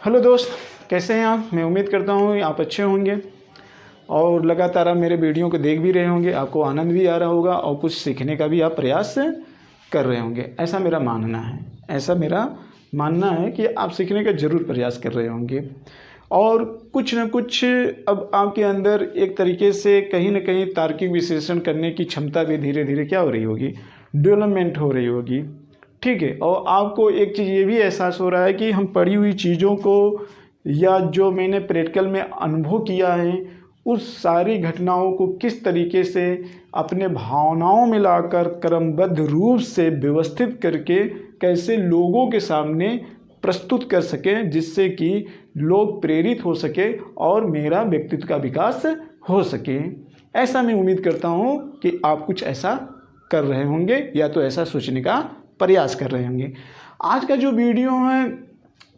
Hello दोस्त, कैसे हैं आप। मैं उम्मीद करता हूँ आप अच्छे होंगे और लगातार आप मेरे वीडियो को देख भी रहे होंगे। आपको आनंद भी आ रहा होगा और कुछ सीखने का भी आप प्रयास कर रहे होंगे। ऐसा मेरा मानना है कि आप सीखने का ज़रूर प्रयास कर रहे होंगे और कुछ न कुछ अब आपके अंदर एक तरीके से कहीं न कहीं तार्किक विश्लेषण करने की क्षमता भी धीरे धीरे क्या हो रही होगी, डेवलपमेंट हो रही होगी। ठीक है, और आपको एक चीज़ ये भी एहसास हो रहा है कि हम पढ़ी हुई चीज़ों को या जो मैंने प्रैक्टिकल में अनुभव किया है उस सारी घटनाओं को किस तरीके से अपने भावनाओं में लाकर क्रमबद्ध रूप से व्यवस्थित करके कैसे लोगों के सामने प्रस्तुत कर सकें, जिससे कि लोग प्रेरित हो सके और मेरा व्यक्तित्व का विकास हो सके। ऐसा मैं उम्मीद करता हूँ कि आप कुछ ऐसा कर रहे होंगे या तो ऐसा सोचने का प्रयास कर रहे होंगे। आज का जो वीडियो है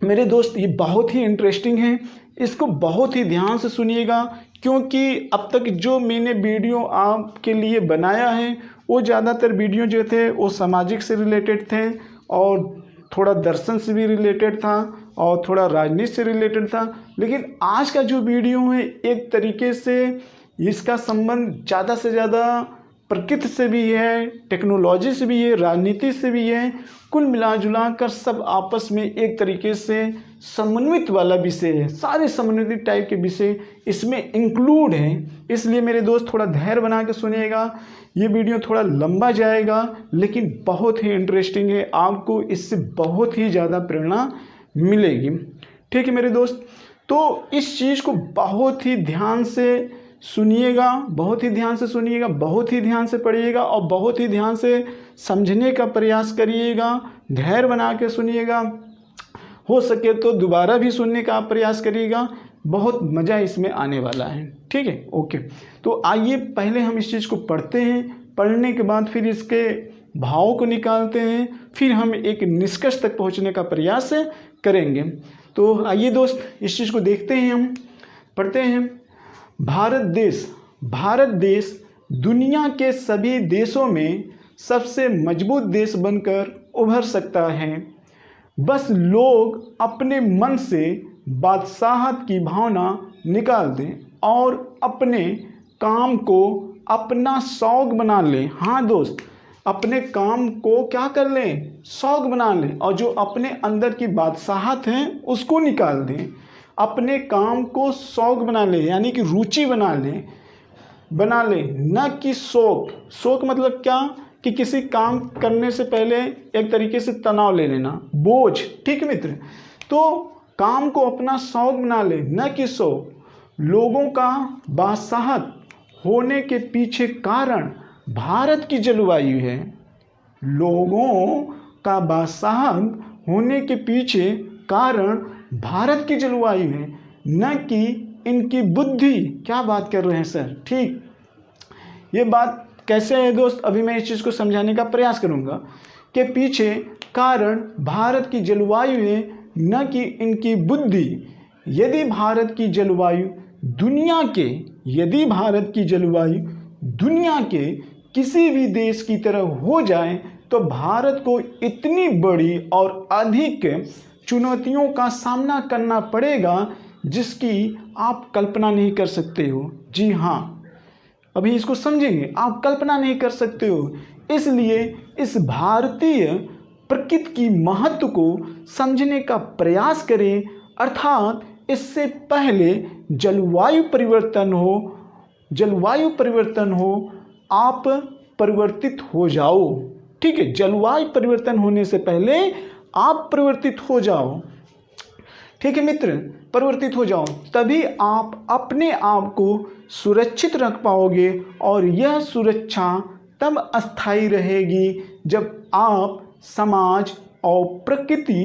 मेरे दोस्त, ये बहुत ही इंटरेस्टिंग है। इसको बहुत ही ध्यान से सुनिएगा, क्योंकि अब तक जो मैंने वीडियो आपके लिए बनाया है वो ज़्यादातर वीडियो जो थे वो सामाजिक से रिलेटेड थे और थोड़ा दर्शन से भी रिलेटेड था और थोड़ा राजनीति से रिलेटेड था। लेकिन आज का जो वीडियो है एक तरीके से इसका संबंध ज़्यादा से ज़्यादा प्रकृति से भी है, टेक्नोलॉजी से भी है, राजनीति से भी है। कुल मिला जुला कर सब आपस में एक तरीके से समन्वित वाला विषय है। सारे समन्वित टाइप के विषय इसमें इंक्लूड हैं। इसलिए मेरे दोस्त थोड़ा धैर्य बना के सुनिएगा। ये वीडियो थोड़ा लंबा जाएगा लेकिन बहुत ही इंटरेस्टिंग है। आपको इससे बहुत ही ज़्यादा प्रेरणा मिलेगी। ठीक है मेरे दोस्त, तो इस चीज़ को बहुत ही ध्यान से सुनिएगा, बहुत ही ध्यान से सुनिएगा, बहुत ही ध्यान से पढ़िएगा और बहुत ही ध्यान से समझने का प्रयास करिएगा। धैर्य बना के सुनिएगा, हो सके तो दोबारा भी सुनने का आप प्रयास करिएगा। बहुत मज़ा इसमें आने वाला है। ठीक है, ओके। तो आइए पहले हम इस चीज़ को पढ़ते हैं, पढ़ने के बाद फिर इसके भाव को निकालते हैं, फिर हम एक निष्कर्ष तक पहुँचने का प्रयास करेंगे। तो आइए दोस्त इस चीज़ को देखते हैं, हम पढ़ते हैं। भारत देश दुनिया के सभी देशों में सबसे मजबूत देश बनकर उभर सकता है। बस लोग अपने मन से बादशाहत की भावना निकाल दें और अपने काम को अपना शौक बना लें। हाँ दोस्त, अपने काम को क्या कर लें, शौक बना लें और जो अपने अंदर की बादशाहत है उसको निकाल दें। अपने काम को शौक बना ले, यानी कि रुचि बना ले, न कि शौक। शौक मतलब क्या कि किसी काम करने से पहले एक तरीके से तनाव ले लेना, बोझ। ठीक है मित्र, तो काम को अपना शौक बना ले, न कि शौक। लोगों का बादशाहत होने के पीछे कारण भारत की जलवायु है। लोगों का बादशाहत होने के पीछे कारण भारत की जलवायु है, न कि इनकी बुद्धि। क्या बात कर रहे हैं सर। ठीक, ये बात कैसे है दोस्त, अभी मैं इस चीज़ को समझाने का प्रयास करूंगा। के पीछे कारण भारत की जलवायु है, न कि इनकी बुद्धि। यदि भारत की जलवायु दुनिया के किसी भी देश की तरह हो जाए तो भारत को इतनी बड़ी और अधिक चुनौतियों का सामना करना पड़ेगा जिसकी आप कल्पना नहीं कर सकते हो। जी हाँ, अभी इसको समझेंगे, आप कल्पना नहीं कर सकते हो। इसलिए इस भारतीय प्रकृति की महत्व को समझने का प्रयास करें, अर्थात इससे पहले जलवायु परिवर्तन हो आप परिवर्तित हो जाओ। ठीक है, जलवायु परिवर्तन होने से पहले आप परिवर्तित हो जाओ। ठीक है मित्र, परिवर्तित हो जाओ, तभी आप अपने आप को सुरक्षित रख पाओगे और यह सुरक्षा तब अस्थायी रहेगी जब आप समाज और प्रकृति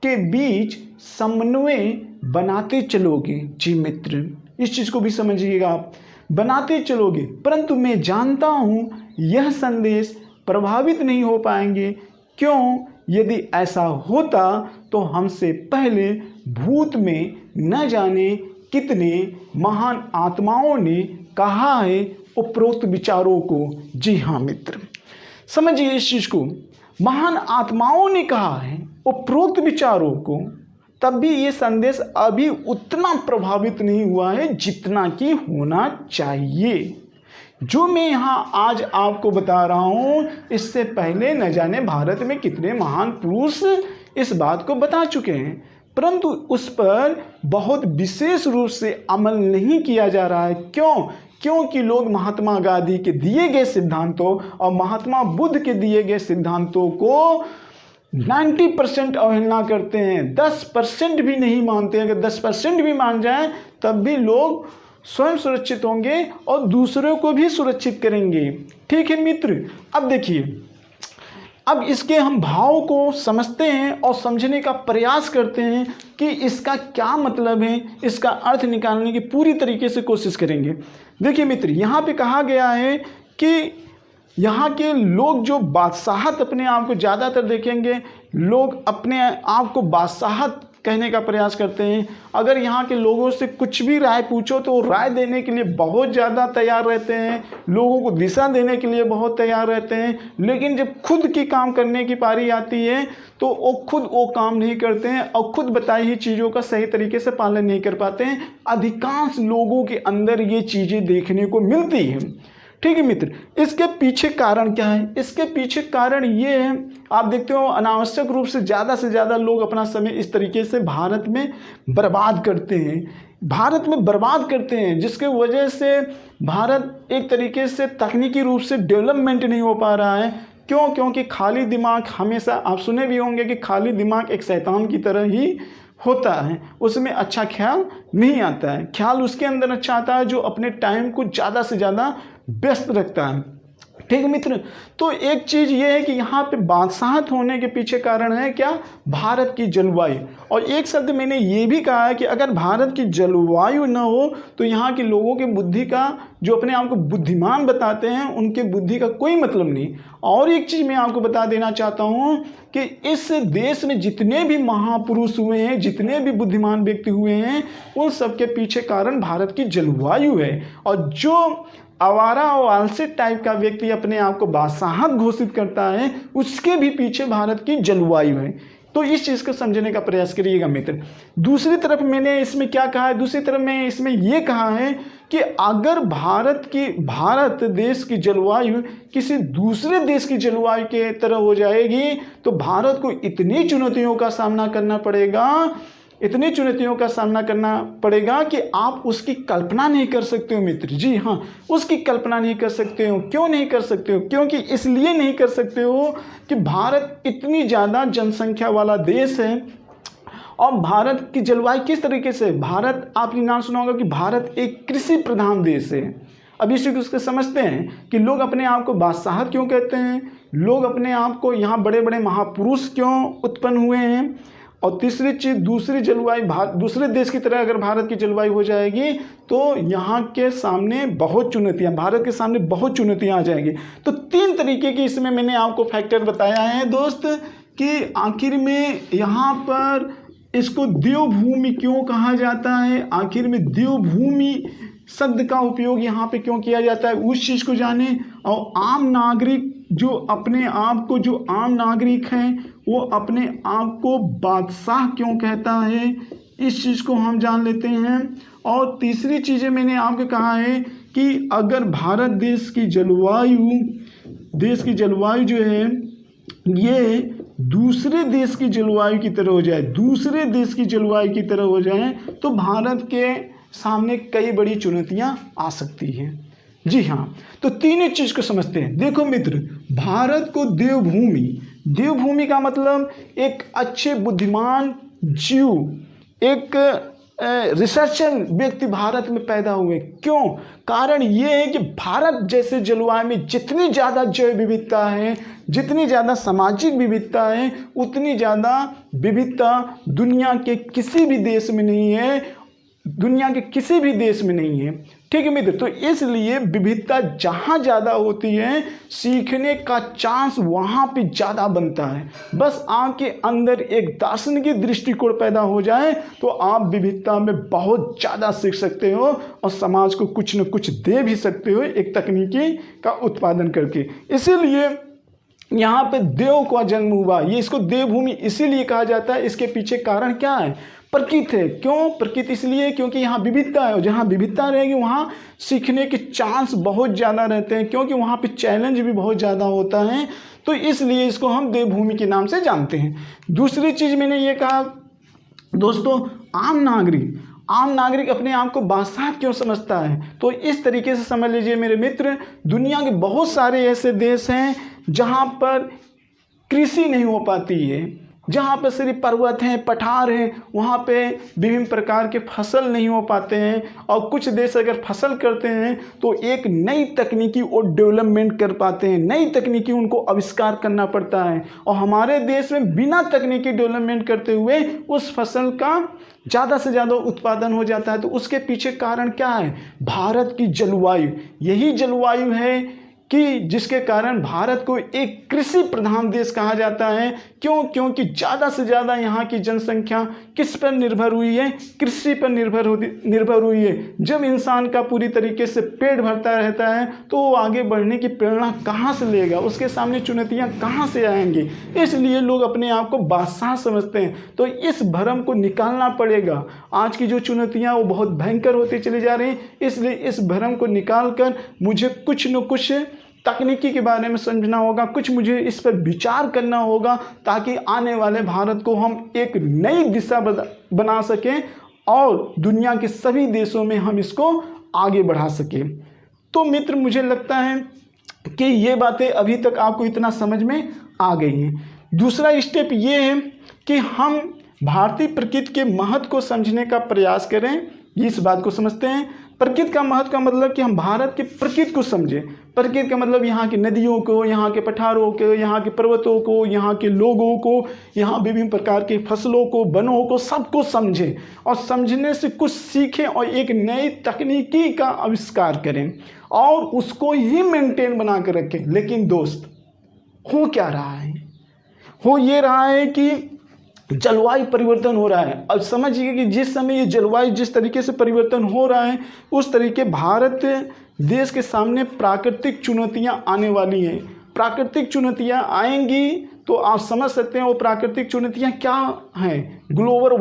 के बीच समन्वय बनाते चलोगे। जी मित्र, इस चीज़ को भी समझिएगा, आप बनाते चलोगे। परंतु मैं जानता हूँ यह संदेश प्रभावित नहीं हो पाएंगे। क्यों? यदि ऐसा होता तो हमसे पहले भूत में न जाने कितने महान आत्माओं ने कहा है उपरोक्त विचारों को। जी हाँ मित्र, समझिए इस चीज़ को। महान आत्माओं ने कहा है उपरोक्त विचारों को, तब भी ये संदेश अभी उतना प्रभावित नहीं हुआ है जितना कि होना चाहिए। जो मैं यहाँ आज आपको बता रहा हूँ, इससे पहले न जाने भारत में कितने महान पुरुष इस बात को बता चुके हैं, परंतु उस पर बहुत विशेष रूप से अमल नहीं किया जा रहा है। क्योंकि लोग महात्मा गांधी के दिए गए सिद्धांतों और महात्मा बुद्ध के दिए गए सिद्धांतों को 90% अवहेलना करते हैं, 10% भी नहीं मानते। अगर 10% भी मान जाए तब भी लोग स्वयं सुरक्षित होंगे और दूसरों को भी सुरक्षित करेंगे। ठीक है मित्र, अब देखिए, अब इसके हम भाव को समझते हैं और समझने का प्रयास करते हैं कि इसका क्या मतलब है, इसका अर्थ निकालने की पूरी तरीके से कोशिश करेंगे। देखिए मित्र, यहाँ पे कहा गया है कि यहाँ के लोग जो बादशाहत अपने आप को ज़्यादातर देखेंगे, लोग अपने आप को बादशाहत कहने का प्रयास करते हैं। अगर यहाँ के लोगों से कुछ भी राय पूछो तो राय देने के लिए बहुत ज़्यादा तैयार रहते हैं, लोगों को दिशा देने के लिए बहुत तैयार रहते हैं, लेकिन जब खुद की काम करने की पारी आती है तो वो खुद वो काम नहीं करते हैं और खुद बताई हुई चीज़ों का सही तरीके से पालन नहीं कर पाते हैं। अधिकांश लोगों के अंदर ये चीज़ें देखने को मिलती हैं। ठीक है मित्र, इसके पीछे कारण क्या है? इसके पीछे कारण ये है, आप देखते हो अनावश्यक रूप से ज़्यादा लोग अपना समय इस तरीके से भारत में बर्बाद करते हैं, जिसके वजह से भारत एक तरीके से तकनीकी रूप से डेवलपमेंट नहीं हो पा रहा है। क्योंकि खाली दिमाग, हमेशा आप सुने भी होंगे कि खाली दिमाग एक शैतान की तरह ही होता है, उसमें अच्छा ख्याल नहीं आता है। ख्याल उसके अंदर अच्छा आता है जो अपने टाइम को ज़्यादा से ज़्यादा व्यस्त रखता है। ठीक है मित्र, तो एक चीज़ ये है कि यहाँ पे बादशाहत होने के पीछे कारण है क्या? भारत की जलवायु। और एक शब्द मैंने ये भी कहा है कि अगर भारत की जलवायु न हो तो यहाँ के लोगों के बुद्धि का, जो अपने आप को बुद्धिमान बताते हैं, उनके बुद्धि का कोई मतलब नहीं। और एक चीज़ मैं आपको बता देना चाहता हूँ कि इस देश में जितने भी महापुरुष हुए हैं, जितने भी बुद्धिमान व्यक्ति हुए हैं, उन सबके पीछे कारण भारत की जलवायु है। और जो आवारा और आलसी टाइप का व्यक्ति अपने आप को बादशाहत घोषित करता है, उसके भी पीछे भारत की जलवायु है। तो इस चीज़ को समझने का प्रयास करिएगा मित्र। दूसरी तरफ मैंने इसमें क्या कहा है? दूसरी तरफ मैं इसमें ये कहा है कि अगर भारत देश की जलवायु किसी दूसरे देश की जलवायु के तरह हो जाएगी तो भारत को इतनी चुनौतियों का सामना करना पड़ेगा कि आप उसकी कल्पना नहीं कर सकते हो मित्र। जी हाँ, उसकी कल्पना नहीं कर सकते हो। क्यों नहीं कर सकते हो? क्योंकि इसलिए नहीं कर सकते हो कि भारत इतनी ज़्यादा जनसंख्या वाला देश है। और भारत की जलवायु किस तरीके से? भारत, आपने नाम सुना होगा कि भारत एक कृषि प्रधान देश है। अब इस चीज़ को उसके समझते हैं कि लोग अपने आप को बादशाहत क्यों कहते हैं, लोग अपने आप को यहाँ बड़े बड़े महापुरुष क्यों उत्पन्न हुए हैं। और तीसरी चीज़, दूसरी जलवायु दूसरे देश की तरह अगर भारत की जलवायु हो जाएगी तो यहाँ के सामने बहुत चुनौतियाँ, भारत के सामने बहुत चुनौतियाँ आ जाएंगी। तो 3 तरीके की इसमें मैंने आपको फैक्टर बताया है दोस्त, कि आखिर में यहाँ पर इसको देवभूमि क्यों कहा जाता है, आखिर में देवभूमि शब्द का उपयोग यहाँ पे क्यों किया जाता है, उस चीज़ को जाने। और आम नागरिक जो अपने आप को, जो आम नागरिक हैं वो अपने आप को बादशाह क्यों कहता है, इस चीज़ को हम जान लेते हैं। और तीसरी चीज़ें मैंने आपको कहा है कि अगर भारत देश की जलवायु जो है ये दूसरे देश की जलवायु की तरह हो जाए, तो भारत के सामने कई बड़ी चुनौतियां आ सकती हैं। जी हाँ, तो तीनों चीज़ को समझते हैं। देखो मित्र, भारत को देवभूमि का मतलब एक अच्छे बुद्धिमान जीव, एक रिसर्चर व्यक्ति भारत में पैदा हुए। क्यों? कारण ये है कि भारत जैसे जलवायु में जितनी ज़्यादा जैव विविधता है, जितनी ज़्यादा सामाजिक विविधता है, उतनी ज़्यादा विविधता दुनिया के किसी भी देश में नहीं है। ठीक है मित्र, तो इसलिए विविधता जहाँ ज़्यादा होती है, सीखने का चांस वहाँ पे ज़्यादा बनता है। बस आपके अंदर एक दार्शनिक दृष्टिकोण पैदा हो जाए तो आप विविधता में बहुत ज़्यादा सीख सकते हो और समाज को कुछ न कुछ दे भी सकते हो एक तकनीकी का उत्पादन करके। इसीलिए यहाँ पे देव का जन्म हुआ। ये इसको देवभूमि इसीलिए कहा जाता है। इसके पीछे कारण क्या है? प्रकृति है। क्यों प्रकृति? इसलिए क्योंकि यहाँ विविधता है, और जहाँ विविधता रहेगी वहाँ सीखने के चांस बहुत ज़्यादा रहते हैं, क्योंकि वहाँ पे चैलेंज भी बहुत ज़्यादा होता है। तो इसलिए इसको हम देवभूमि के नाम से जानते हैं। दूसरी चीज़ मैंने ये कहा दोस्तों, आम नागरिक अपने आप को बादशाह क्यों समझता है? तो इस तरीके से समझ लीजिए मेरे मित्र, दुनिया के बहुत सारे ऐसे देश हैं जहाँ पर कृषि नहीं हो पाती है, जहाँ पर सिर्फ पर्वत हैं, पठार हैं, वहाँ पे विभिन्न प्रकार के फसल नहीं हो पाते हैं। और कुछ देश अगर फसल करते हैं तो एक नई तकनीकी और डेवलपमेंट कर पाते हैं, नई तकनीकी उनको आविष्कार करना पड़ता है। और हमारे देश में बिना तकनीकी डेवलपमेंट करते हुए उस फसल का ज़्यादा से ज़्यादा उत्पादन हो जाता है। तो उसके पीछे कारण क्या है? भारत की जलवायु। यही जलवायु है कि जिसके कारण भारत को एक कृषि प्रधान देश कहा जाता है। क्यों? क्योंकि ज़्यादा से ज़्यादा यहाँ की जनसंख्या किस पर निर्भर हुई है? कृषि पर निर्भर हुई है। जब इंसान का पूरी तरीके से पेट भरता रहता है तो वो आगे बढ़ने की प्रेरणा कहाँ से लेगा? उसके सामने चुनौतियाँ कहाँ से आएंगी? इसलिए लोग अपने आप को बादशाह समझते हैं। तो इस भ्रम को निकालना पड़ेगा। आज की जो चुनौतियाँ वो बहुत भयंकर होती चली जा रही हैं, इसलिए इस भ्रम को निकाल कर मुझे कुछ न कुछ तकनीकी के बारे में समझना होगा, कुछ मुझे इस पर विचार करना होगा, ताकि आने वाले भारत को हम एक नई दिशा बना सकें और दुनिया के सभी देशों में हम इसको आगे बढ़ा सकें। तो मित्र, मुझे लगता है कि ये बातें अभी तक आपको इतना समझ में आ गई हैं। दूसरा स्टेप ये है कि हम भारतीय प्रकृति के महत्व को समझने का प्रयास करें। इस बात को समझते हैं, प्रकृति का महत्व का मतलब कि हम भारत की प्रकृति को समझें। प्रकृति का मतलब यहाँ की नदियों को, यहाँ के पठारों को, यहाँ के पर्वतों को, यहाँ के लोगों को, यहाँ विभिन्न प्रकार के फसलों को, वनों को, सबको समझें और समझने से कुछ सीखें और एक नई तकनीकी का आविष्कार करें और उसको ही मेंटेन बना कर रखें। लेकिन दोस्त, हो क्या रहा है? हो ये रहा है कि जलवायु परिवर्तन हो रहा है। अब समझिए कि जिस समय ये जलवायु जिस तरीके से परिवर्तन हो रहा है, उस तरीके भारत देश के सामने प्राकृतिक चुनौतियां आने वाली हैं। प्राकृतिक चुनौतियां आएंगी तो आप समझ सकते हैं वो प्राकृतिक चुनौतियां क्या हैं। ग्लोबल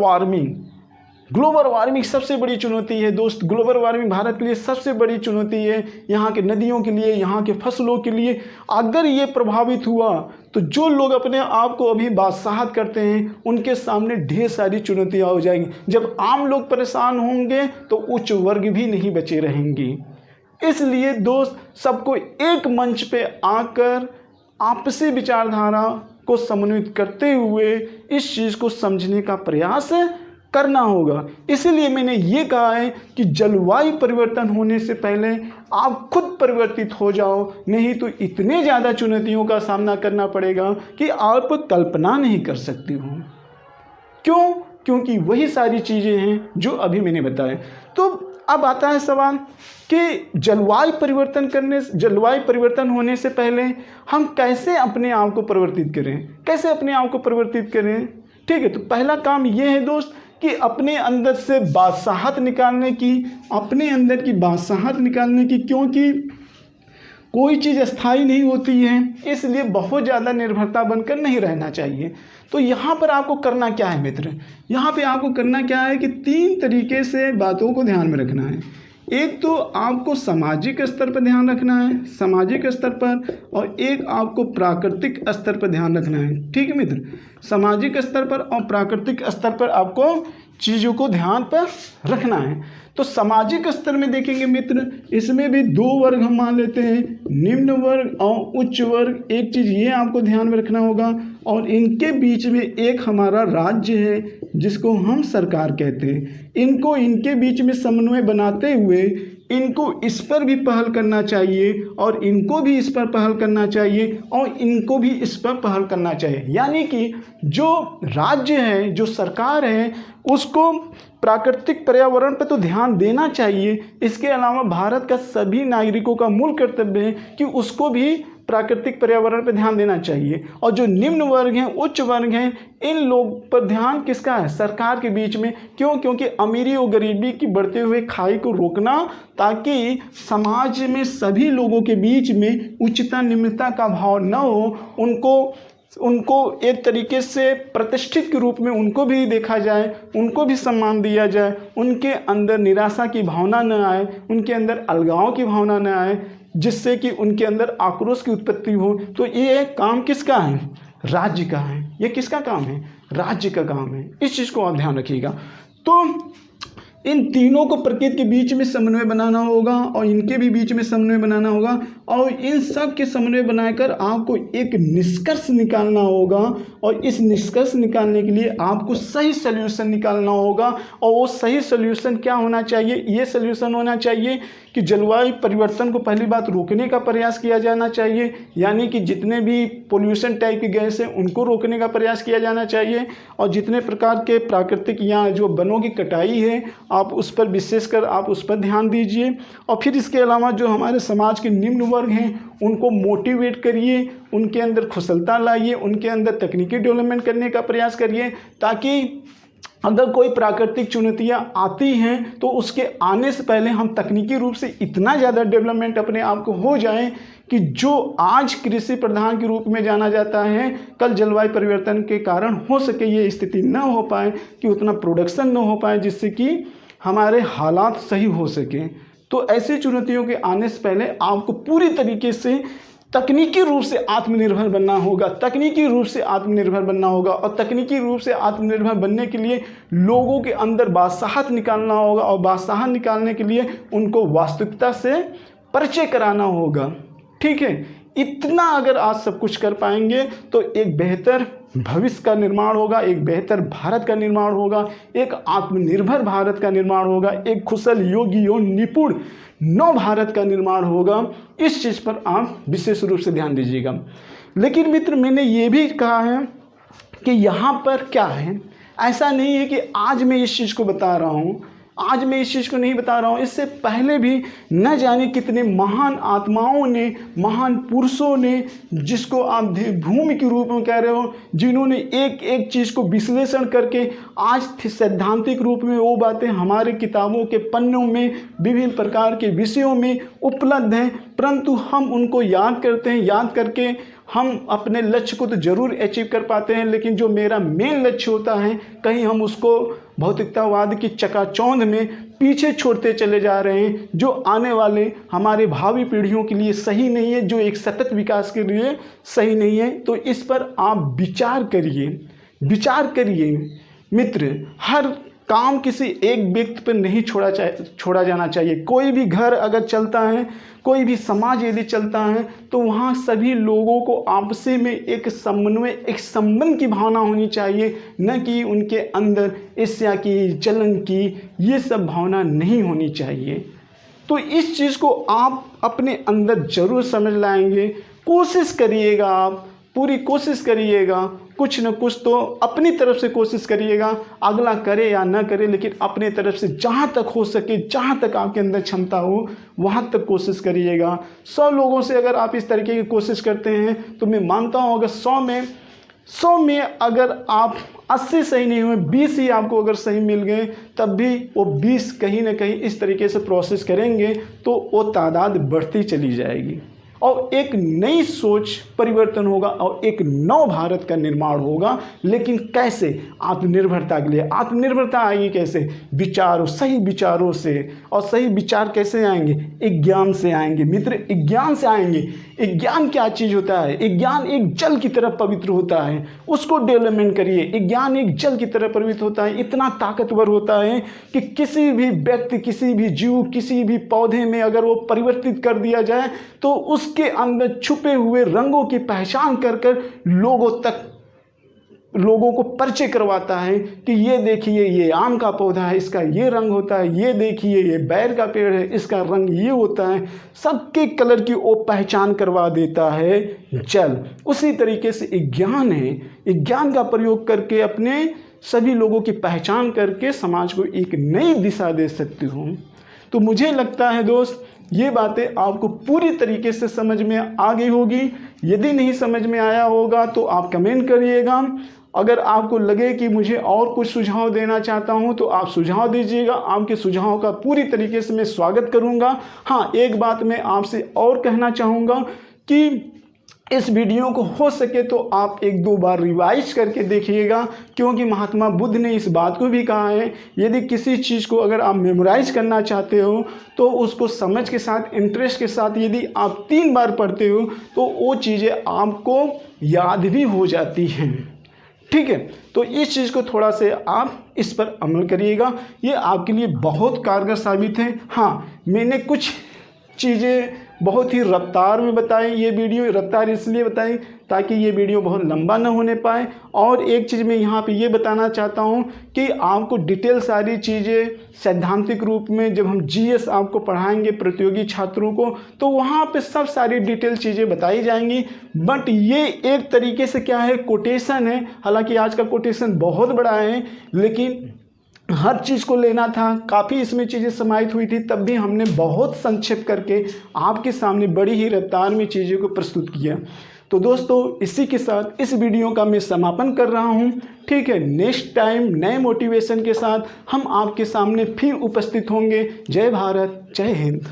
वार्मिंग सबसे बड़ी चुनौती है दोस्त। ग्लोबल वार्मिंग भारत के लिए सबसे बड़ी चुनौती है, यहाँ के नदियों के लिए, यहाँ के फसलों के लिए। अगर ये प्रभावित हुआ तो जो लोग अपने आप को अभी बादशाहत करते हैं उनके सामने ढेर सारी चुनौतियाँ हो जाएंगी। जब आम लोग परेशान होंगे तो उच्च वर्ग भी नहीं बचे रहेंगी। इसलिए दोस्त, सबको एक मंच पे आकर आपसी विचारधारा को समन्वित करते हुए इस चीज़ को समझने का प्रयास करना होगा। इसीलिए मैंने ये कहा है कि जलवायु परिवर्तन होने से पहले आप खुद परिवर्तित हो जाओ, नहीं तो इतने ज़्यादा चुनौतियों का सामना करना पड़ेगा कि आप कल्पना नहीं कर सकते हो। क्यों? क्योंकि वही सारी चीज़ें हैं जो अभी मैंने बताया। तो अब आता है सवाल कि जलवायु परिवर्तन होने से पहले हम कैसे अपने आप को परिवर्तित करें, कैसे अपने आप को परिवर्तित करें। ठीक है, तो पहला काम ये है दोस्त कि अपने अंदर से बादशाहत निकालने की, अपने अंदर की बादशाहत निकालने की। क्योंकि कोई चीज़ स्थायी नहीं होती है, इसलिए बहुत ज़्यादा निर्भरता बनकर नहीं रहना चाहिए। तो यहाँ पर आपको करना क्या है मित्र? यहाँ पे आपको करना क्या है कि 3 तरीके से बातों को ध्यान में रखना है। एक तो आपको सामाजिक स्तर पर ध्यान रखना है, सामाजिक स्तर पर, और एक आपको प्राकृतिक स्तर पर ध्यान रखना है। ठीक है मित्र, सामाजिक स्तर पर और प्राकृतिक स्तर पर आपको चीज़ों को ध्यान पर रखना है। तो सामाजिक स्तर में देखेंगे मित्र, इसमें भी 2 वर्ग हम मान लेते हैं, निम्न वर्ग और उच्च वर्ग। एक चीज़ ये आपको ध्यान में रखना होगा, और इनके बीच में एक हमारा राज्य है जिसको हम सरकार कहते हैं। इनको इनके बीच में समन्वय बनाते हुए इनको इस पर भी पहल करना चाहिए और इनको भी इस पर पहल करना चाहिए और इनको भी इस पर पहल करना चाहिए। यानी कि जो राज्य है, जो सरकार है, उसको प्राकृतिक पर्यावरण पर तो ध्यान देना चाहिए। इसके अलावा भारत का सभी नागरिकों का मूल कर्तव्य है कि उसको भी प्राकृतिक पर्यावरण पर ध्यान देना चाहिए। और जो निम्न वर्ग हैं, उच्च वर्ग हैं, इन लोग पर ध्यान किसका है? सरकार के बीच में। क्यों? क्योंकि अमीरी और गरीबी की बढ़ते हुए खाई को रोकना, ताकि समाज में सभी लोगों के बीच में उच्चता निम्नता का भाव न हो, उनको एक तरीके से प्रतिष्ठित के रूप में उनको भी देखा जाए, उनको भी सम्मान दिया जाए, उनके अंदर निराशा की भावना न आए, उनके अंदर अलगाव की भावना न आए, जिससे कि उनके अंदर आक्रोश की उत्पत्ति हो। तो ये काम किसका है? राज्य का है। ये किसका काम है? राज्य का काम है। इस चीज़ को आप ध्यान रखिएगा। तो इन तीनों को प्रकृति के बीच में समन्वय बनाना होगा और इनके भी बीच में समन्वय बनाना होगा, और इन सब के समन्वय बनाकर आपको एक निष्कर्ष निकालना होगा। और इस निष्कर्ष निकालने के लिए आपको सही सल्यूशन निकालना होगा। और वो सही सल्यूशन क्या होना चाहिए? ये सल्यूशन होना चाहिए कि जलवायु परिवर्तन को पहली बात रोकने का प्रयास किया जाना चाहिए, यानी कि जितने भी पोल्यूशन टाइप की गैस हैं उनको रोकने का प्रयास किया जाना चाहिए। और जितने प्रकार के प्राकृतिक या जो वनों की कटाई है, आप उस पर विशेषकर आप उस पर ध्यान दीजिए। और फिर इसके अलावा जो हमारे समाज के निम्न वर्ग हैं उनको मोटिवेट करिए, उनके अंदर कुशलता लाइए, उनके अंदर तकनीकी डेवलपमेंट करने का प्रयास करिए, ताकि अगर कोई प्राकृतिक चुनौतियाँ आती हैं तो उसके आने से पहले हम तकनीकी रूप से इतना ज़्यादा डेवलपमेंट अपने आप को हो जाए कि जो आज कृषि प्रधान के रूप में जाना जाता है, कल जलवायु परिवर्तन के कारण हो सके ये स्थिति न हो पाए कि उतना प्रोडक्शन न हो पाए, जिससे कि हमारे हालात सही हो सकें। तो ऐसी चुनौतियों के आने से पहले आपको पूरी तरीके से तकनीकी रूप से आत्मनिर्भर बनना होगा, तकनीकी रूप से आत्मनिर्भर बनना होगा। और तकनीकी रूप से आत्मनिर्भर बनने के लिए लोगों के अंदर बादशाहत निकालना होगा, और बादशाहत निकालने के लिए उनको वास्तविकता से परिचय कराना होगा। ठीक है, इतना अगर आज सब कुछ कर पाएंगे तो एक बेहतर भविष्य का निर्माण होगा, एक बेहतर भारत का निर्माण होगा, एक आत्मनिर्भर भारत का निर्माण होगा, एक कुशल, योगी और निपुण नव भारत का निर्माण होगा। इस चीज़ पर आप विशेष रूप से ध्यान दीजिएगा। लेकिन मित्र, मैंने ये भी कहा है कि यहाँ पर क्या है, ऐसा नहीं है कि आज मैं इस चीज़ को बता रहा हूँ, आज मैं इस चीज़ को नहीं बता रहा हूँ। इससे पहले भी न जाने कितने महान आत्माओं ने, महान पुरुषों ने, जिसको आप भूमि के रूप में कह रहे हो, जिन्होंने एक एक चीज़ को विश्लेषण करके आज सैद्धांतिक रूप में वो बातें हमारे किताबों के पन्नों में विभिन्न प्रकार के विषयों में उपलब्ध हैं, परंतु हम उनको याद करते हैं। याद करके हम अपने लक्ष्य को तो ज़रूर अचीव कर पाते हैं, लेकिन जो मेरा मेन लक्ष्य होता है, कहीं हम उसको भौतिकतावाद की चकाचौंध में पीछे छोड़ते चले जा रहे हैं, जो आने वाले हमारे भावी पीढ़ियों के लिए सही नहीं है, जो एक सतत विकास के लिए सही नहीं है। तो इस पर आप विचार करिए, विचार करिए मित्र। हर काम किसी एक व्यक्ति पर नहीं छोड़ा जाना चाहिए। कोई भी घर अगर चलता है, कोई भी समाज यदि चलता है, तो वहाँ सभी लोगों को आपसी में एक समन्वय, एक संबंध की भावना होनी चाहिए, न कि उनके अंदर ईर्ष्या की, जलन की, ये सब भावना नहीं होनी चाहिए। तो इस चीज़ को आप अपने अंदर ज़रूर समझ लाएंगे। कोशिश करिएगा, आप पूरी कोशिश करिएगा, कुछ न कुछ तो अपनी तरफ से कोशिश करिएगा, अगला करे या ना करे, लेकिन अपने तरफ से जहाँ तक हो सके, जहाँ तक आपके अंदर क्षमता हो, वहाँ तक कोशिश करिएगा। 100 लोगों से अगर आप इस तरीके की कोशिश करते हैं तो मैं मानता हूँ अगर 100 में अगर आप 80 सही नहीं हुए, 20 ही आपको अगर सही मिल गए, तब भी वो 20 कहीं ना कहीं इस तरीके से प्रोसेस करेंगे तो वो तादाद बढ़ती चली जाएगी और एक नई सोच परिवर्तन होगा और एक नव भारत का निर्माण होगा। लेकिन कैसे? आत्मनिर्भरता के लिए। आत्मनिर्भरता आएगी कैसे? विचारों, सही विचारों से। और सही विचार कैसे आएंगे? ज्ञान से आएंगे मित्र, ज्ञान से आएंगे। ज्ञान क्या चीज़ होता है? ज्ञान एक जल की तरह पवित्र होता है, उसको डेवलपमेंट करिए। ज्ञान एक जल की तरह पवित्र होता है, इतना ताकतवर होता है कि किसी भी व्यक्ति, किसी भी जीव, किसी भी पौधे में अगर वो परिवर्तित कर दिया जाए तो उसके अंदर छुपे हुए रंगों की पहचान कर कर लोगों को परिचय करवाता है कि ये देखिए ये आम का पौधा है, इसका ये रंग होता है, ये देखिए ये बैर का पेड़ है, इसका रंग ये होता है। सबके कलर की वो पहचान करवा देता है जल। उसी तरीके से ज्ञान है, ज्ञान का प्रयोग करके अपने सभी लोगों की पहचान करके समाज को एक नई दिशा दे सकती हूँ। तो मुझे लगता है दोस्त ये बातें आपको पूरी तरीके से समझ में आ गई होगी। यदि नहीं समझ में आया होगा तो आप कमेंट करिएगा। अगर आपको लगे कि मुझे और कुछ सुझाव देना चाहता हूं तो आप सुझाव दीजिएगा। आपके सुझाव का पूरी तरीके से मैं स्वागत करूंगा। हाँ, एक बात मैं आपसे और कहना चाहूँगा कि इस वीडियो को हो सके तो आप 1-2 बार रिवाइज करके देखिएगा, क्योंकि महात्मा बुद्ध ने इस बात को भी कहा है, यदि किसी चीज़ को अगर आप मेमोराइज करना चाहते हो तो उसको समझ के साथ, इंटरेस्ट के साथ यदि आप 3 बार पढ़ते हो तो वो चीज़ें आपको याद भी हो जाती हैं। ठीक है, तो इस चीज़ को थोड़ा से आप इस पर अमल करिएगा, ये आपके लिए बहुत कारगर साबित है। हाँ, मैंने कुछ चीज़ें बहुत ही रफ्तार में बताई, ये वीडियो रफ्तार इसलिए बताई ताकि ये वीडियो बहुत लंबा ना होने पाए। और एक चीज़ मैं यहाँ पे ये बताना चाहता हूँ कि आपको डिटेल सारी चीज़ें सैद्धांतिक रूप में जब हम जीएस आपको पढ़ाएंगे प्रतियोगी छात्रों को तो वहाँ पे सब सारी डिटेल चीज़ें बताई जाएंगी। बट ये एक तरीके से क्या है, कोटेशन है। हालांकि आज का कोटेशन बहुत बड़ा है, लेकिन हर चीज़ को लेना था, काफ़ी इसमें चीज़ें समाहित हुई थी, तब भी हमने बहुत संक्षेप करके आपके सामने बड़ी ही रफ्तार में चीज़ों को प्रस्तुत किया। तो दोस्तों, इसी के साथ इस वीडियो का मैं समापन कर रहा हूं। ठीक है, नेक्स्ट टाइम नए मोटिवेशन के साथ हम आपके सामने फिर उपस्थित होंगे। जय भारत, जय हिंद।